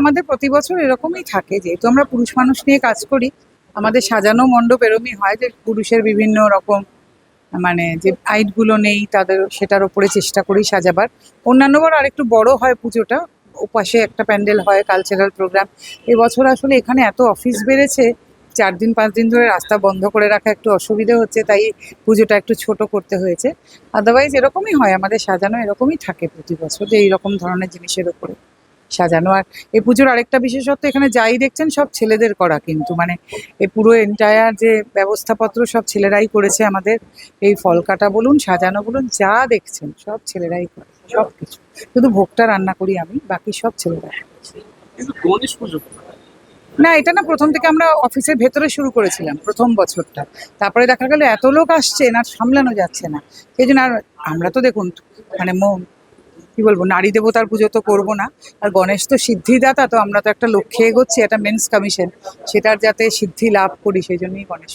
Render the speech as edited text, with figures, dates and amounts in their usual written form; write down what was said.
আমাদের প্রতি বছর এরকমই থাকে, যেহেতু আমরা পুরুষ মানুষ নিয়ে কাজ করি, আমাদের সাজানো মণ্ডপ এরমই হয় যে পুরুষের বিভিন্ন রকম মানে যে আইটগুলো নেই তাদের সেটার উপরে চেষ্টা করি সাজাবার। অন্যান্যবার আরেকটু বড় হয় পুজোটা, ওপাশে একটা প্যান্ডেল হয় কালচারাল প্রোগ্রাম। এবছর আসলে এখানে এত অফিস বেড়েছে, 4 দিন 5 দিন ধরে রাস্তা বন্ধ করে রাখা একটু অসুবিধে হচ্ছে, তাই পুজোটা একটু ছোট করতে হয়েছে। আদারওয়াইজ এরকমই হয়, আমাদের সাজানো এরকমই থাকে প্রতি বছর, যে এইরকম ধরনের জিনিসের উপরে সাজানো। আর এই পুজোর আরেকটা বিশেষত্ব, এখানে যাই দেখছেন সব ছেলেদের করা, কিন্তু মানে এই পুরো এন্টায়ার যে ব্যবস্থাপত্র সব ছেলেরাই করেছে আমাদের। এই ফল কাটা বলুন, সাজানো বলুন, যা দেখছেন সব ছেলেরাই করে, সব কিছু। শুধু ভোগটা রান্না করি আমি, বাকি সব ছেলেরা। কিন্তু গণেশ পুজো না, এটা না প্রথম থেকে আমরা অফিসের ভেতরে শুরু করেছিলাম প্রথম বছরটা। তারপরে দেখা গেল এত লোক আসছেন আর সামলানো যাচ্ছে না, সেই জন্য। আর আমরা তো দেখুন মানে কি বলবো, নারী দেবতার পুজো তো করবো না। আর গণেশ তো সিদ্ধিদাতা, তো আমরা তো একটা লক্ষ্যে এগোচ্ছি, একটা মেন্স কমিশন, সেটার যাতে সিদ্ধি লাভ করি, সেই জন্যই গণেশ।